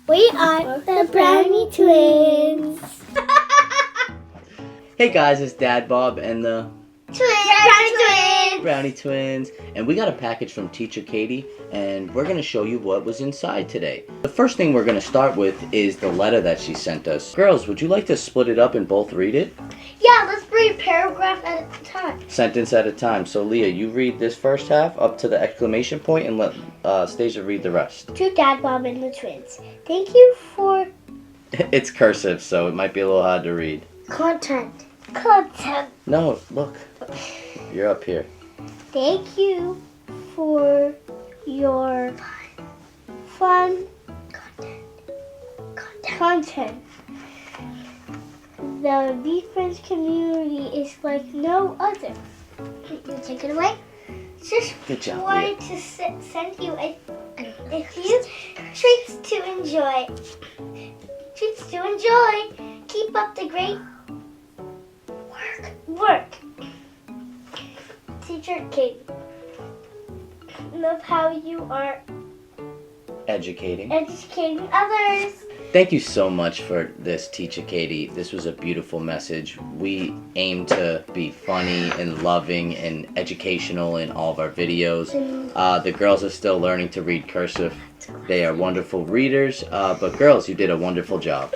We are the Brownie Twins. Hey guys, it's Dadbob and the Brownie Twins, and we got a package from Teacher Katie, and we're going to show you what was inside today. The first thing we're going to start with is the letter that she sent us. Girls, would you like to split it up and both read it? Yeah, let's read paragraph at a time. Sentence at a time. So Leah, you read this first half up to the exclamation point and let Stasia read the rest. To Dadbob and the twins. Thank you for It's cursive, so it might be a little hard to read. content. No, look. You're up here. Thank you for your fun content. The Veefriends community is like no other. You take it away? Just Good job, wanted to send you a few treats to enjoy. Keep up the great work. Teacher Katie. Love how you are Educating others. Thank you so much for this, Teacher Katie. This was a beautiful message. We aim to be funny and loving and educational in all of our videos. The girls are still learning to read cursive. They are wonderful readers, but girls, you did a wonderful job.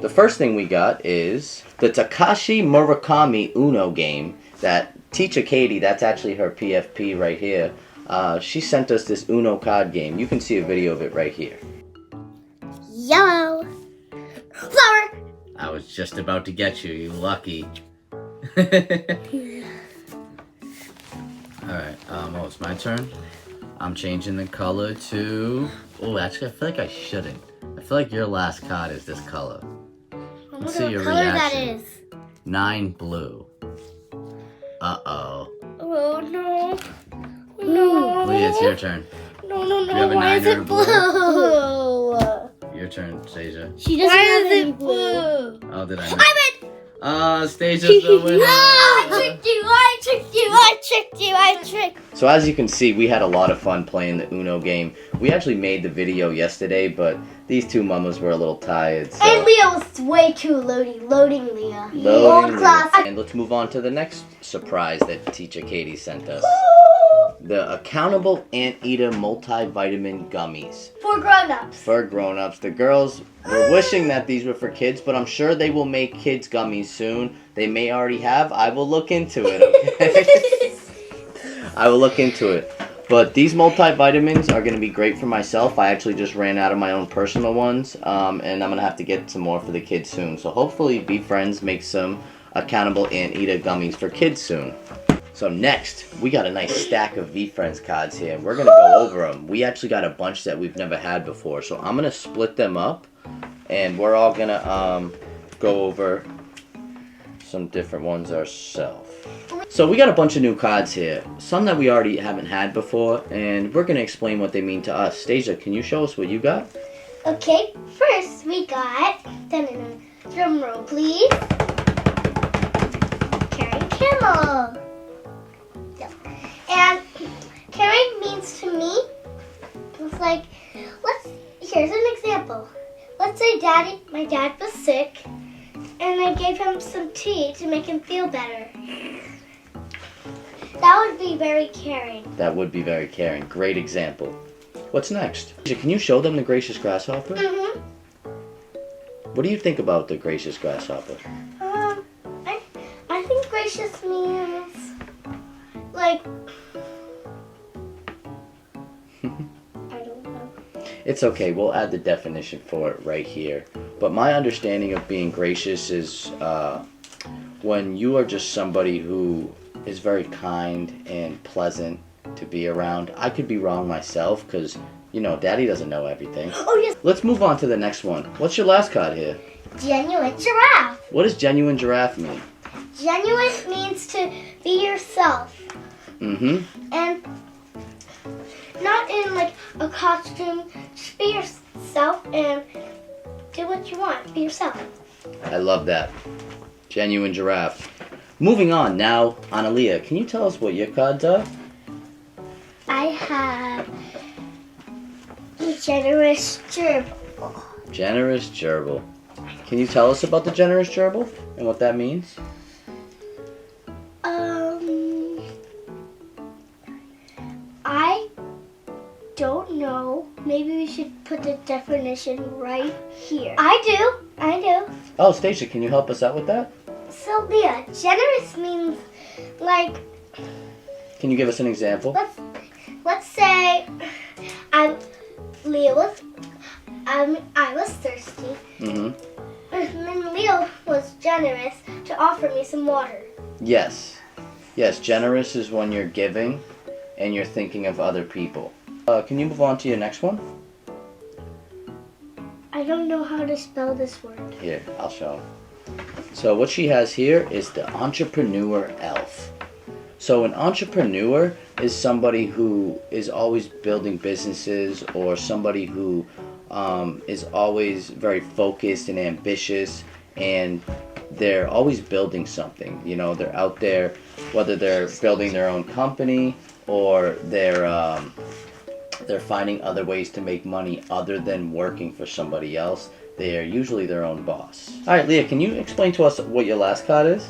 The first thing we got is the Takashi Murakami Uno game that Teacher Katie, that's actually her PFP right here, she sent us this Uno card game. You can see a video of it right here. Yellow. Flower. I was just about to get you, you lucky. Alright, oh, it's my turn. I'm changing the color to... Oh, actually, I feel like I shouldn't. I feel like your last card is this color. Let's see your reaction. That is. 9 blue. Uh-oh. Oh, no. No. Leah, it's your turn. No. Do you have a Why 9 is or a it blue? blue? Your turn, Stasia. She doesn't have any blue. Oh, did I miss? I win! Stasia's the winner. I tricked you. So as you can see, we had a lot of fun playing the Uno game. We actually made the video yesterday, but these two mamas were a little tired. So. And Leah was way too loading Leah. Loading Old class. And let's move on to the next surprise that Teacher Katie sent us. The Accountable Anteater Multivitamin Gummies. For grown-ups. For grown-ups. The girls were wishing that these were for kids, but I'm sure they will make kids gummies soon. They may already have. I will look into it, okay? I will look into it. But these multivitamins are going to be great for myself. I actually just ran out of my own personal ones, and I'm going to have to get some more for the kids soon. So hopefully Veefriends makes some Accountable Anteater gummies for kids soon. So next, we got a nice stack of Veefriends cards here. We're going to go over them. We actually got a bunch that we've never had before. So I'm going to split them up, and we're all going to go over some different ones ourselves. So we got a bunch of new cards here. Some that we already haven't had before, and we're going to explain what they mean to us. Stasia, can you show us what you got? Okay, first we got, drum roll please, Carrying Camel. And carrying means to me, it's like, here's an example. Let's say my dad was sick, and I gave him some tea to make him feel better. That would be very caring. That would be very caring. Great example. What's next? Can you show them the Gracious Grasshopper? Mm-hmm. What do you think about the Gracious Grasshopper? I think gracious means, like, I don't know. It's okay, we'll add the definition for it right here. But my understanding of being gracious is when you are just somebody who is very kind and pleasant to be around. I could be wrong myself because, you know, Daddy doesn't know everything. Oh, yes. Let's move on to the next one. What's your last card here? Genuine giraffe. What does genuine giraffe mean? Genuine means to be yourself. Mm-hmm. And not in like a costume. Just be yourself and do what you want. Be yourself. I love that. Genuine giraffe. Moving on now, Analia, can you tell us what your cards are? I have generous gerbil. Generous gerbil. Can you tell us about the generous gerbil and what that means? I don't know. Maybe we should put the definition right here. I do. Oh, Stacia, can you help us out with that? So, Leah, generous means like, Can you give us an example? let's say I was thirsty, Mm-hmm. and then Leo was generous to offer me some water. Yes. Yes, generous is when you're giving and you're thinking of other people. Can you move on to your next one? I don't know how to spell this word. Here, I'll show. So what she has here is the entrepreneur elf. So an entrepreneur is somebody who is always building businesses, or somebody who is always very focused and ambitious, and they're always building something. You know, they're out there, whether they're building their own company or they're finding other ways to make money other than working for somebody else. They are usually their own boss. All right, Leah, can you explain to us what your last card is?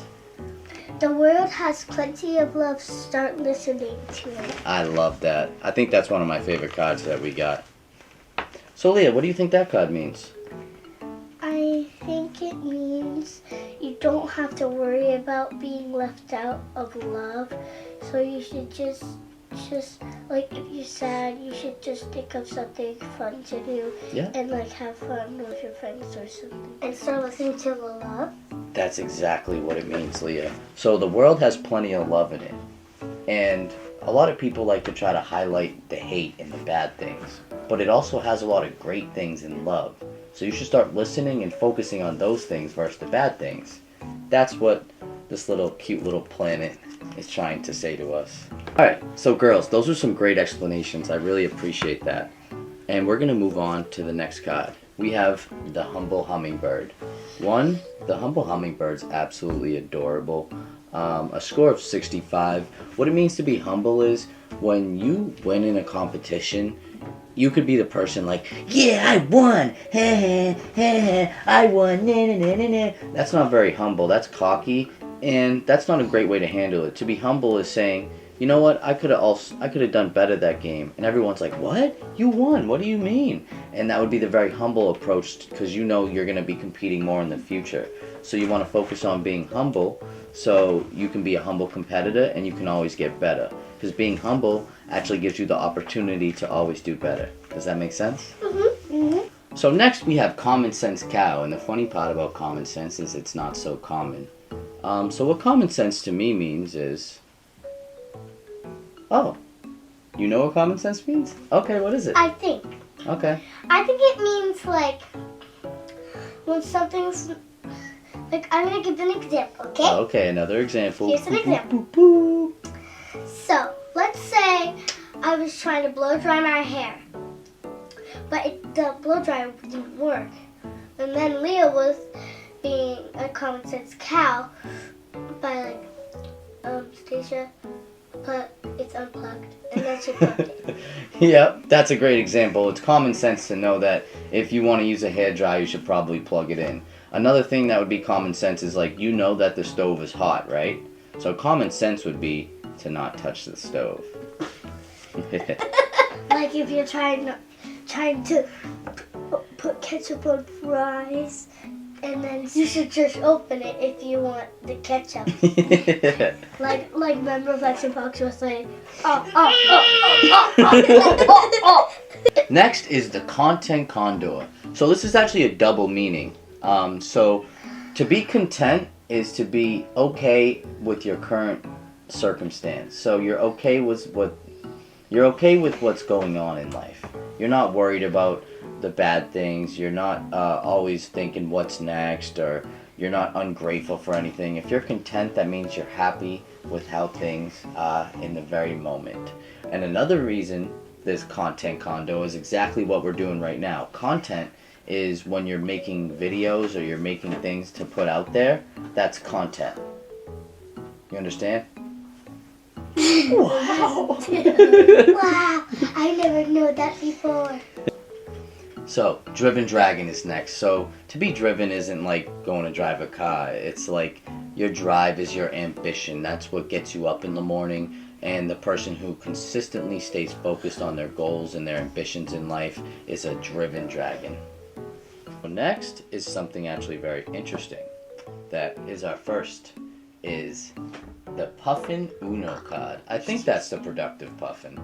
The world has plenty of love. Start listening to it. I love that. I think that's one of my favorite cards that we got. So, Leah, what do you think that card means? I think it means you don't have to worry about being left out of love. So you should just like, if you're sad, you should just think of something fun to do. Yeah. And like have fun with your friends or something. And start listening to the love. That's exactly what it means, Leah. So the world has plenty of love in it. And a lot of people like to try to highlight the hate and the bad things. But it also has a lot of great things in love. So you should start listening and focusing on those things versus the bad things. That's what this little cute little planet is trying to say to us. Alright, so girls, those are some great explanations. I really appreciate that. And we're going to move on to the next card. We have the humble hummingbird. The humble hummingbird's absolutely adorable. A score of 65. What it means to be humble is when you win in a competition, you could be the person like, yeah, I won, I won, That's not very humble. That's cocky, and that's not a great way to handle it. To be humble is saying, you know what, I could have done better that game. And everyone's like, what? You won, what do you mean? And that would be the very humble approach, because you know you're going to be competing more in the future. So you want to focus on being humble, so you can be a humble competitor and you can always get better. Because being humble actually gives you the opportunity to always do better. Does that make sense? Mm-hmm. Mm-hmm. So next we have Common Sense Cow, and the funny part about common sense is it's not so common. So what common sense to me means is... Oh, you know what common sense means? Okay, what is it? I think it means like when something's like, I'm gonna give an example, okay? Okay, another example. Here's an example. Boop, boop, boop. So let's say I was trying to blow dry my hair, but the blow dryer didn't work, and then Leah was being a common sense cow by like, Stacia, but it's unplugged, and then she plugged it. Yep, that's a great example. It's common sense to know that if you want to use a hairdryer, you should probably plug it in. Another thing that would be common sense is like, you know that the stove is hot, right? So common sense would be to not touch the stove. Like if you're trying to put ketchup on fries, and then you should just open it if you want the ketchup. Like remember Flexion Fox was like, Next is the content condor. So this is actually a double meaning. So to be content is to be okay with your current circumstance. So you're okay with what's going on in life. You're not worried about the bad things. You're not always thinking what's next, or you're not ungrateful for anything. If you're content, that means you're happy with how things are in the very moment. And another reason this content condo is exactly what we're doing right now. Content is when you're making videos or you're making things to put out there. That's content. You understand? Wow. Wow, I never knew that before. So, driven dragon is next. So, to be driven isn't like going to drive a car. It's like your drive is your ambition. That's what gets you up in the morning. And the person who consistently stays focused on their goals and their ambitions in life is a driven dragon. Next is something actually very interesting. That is our first, is the Puffin Uno card. I think that's the productive Puffin.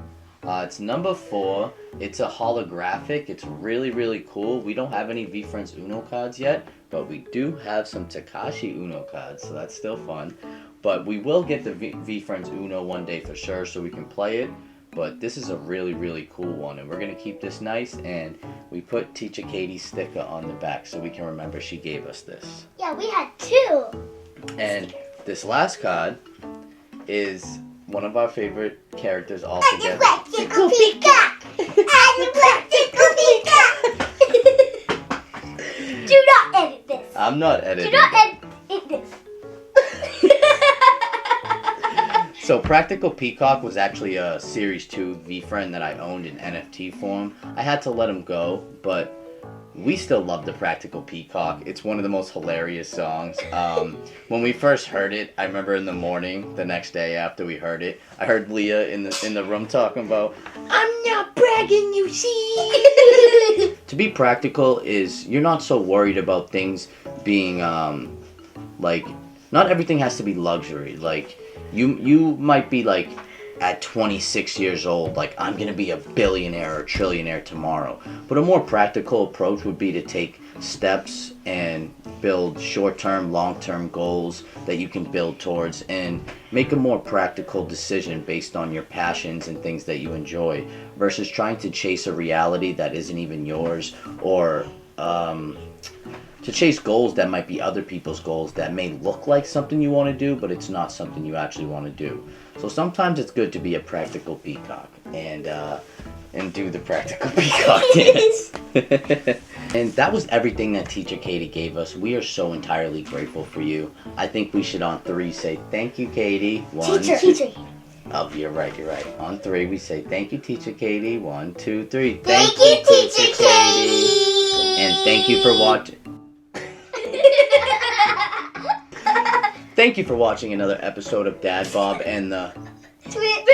It's number 4. It's a holographic. It's really, really cool. We don't have any Veefriends Uno cards yet, but we do have some Takashi Uno cards, so that's still fun. But we will get the Veefriends Uno one day for sure, so we can play it. But this is a really, really cool one, and we're going to keep this nice, and we put Teacher Katie's sticker on the back so we can remember she gave us this. Yeah, we had 2. And this last card is one of our favorite characters altogether. Practical Peacock! Practical Peacock! Do not edit this. I'm not editing. Do not edit this. So Practical Peacock was actually a Series 2 Veefriend that I owned in NFT form. I had to let him go, but we still love the Practical Peacock. It's one of the most hilarious songs. When we first heard it, I remember in the morning, the next day after we heard it, I heard Leah in the room talking about, "I'm not bragging, you see." To be practical is you're not so worried about things being like, not everything has to be luxury. Like you might be like at 26 years old, like, I'm gonna be a billionaire or trillionaire tomorrow. But a more practical approach would be to take steps and build short-term, long-term goals that you can build towards and make a more practical decision based on your passions and things that you enjoy versus trying to chase a reality that isn't even yours, or to chase goals that might be other people's goals that may look like something you want to do, but it's not something you actually want to do. So sometimes it's good to be a practical peacock and do the practical peacock dance. And that was everything that Teacher Katie gave us. We are so entirely grateful for you. I think we should on 3 say thank you, Katie. 1, Teacher. Oh, you're right. On 3 we say thank you, Teacher Katie. 1, 2, 3. Thank you, Teacher Katie. And thank you for watching. Thank you for watching another episode of Dadbob and the Twin.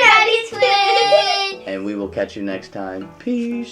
and we will catch you next time. Peace.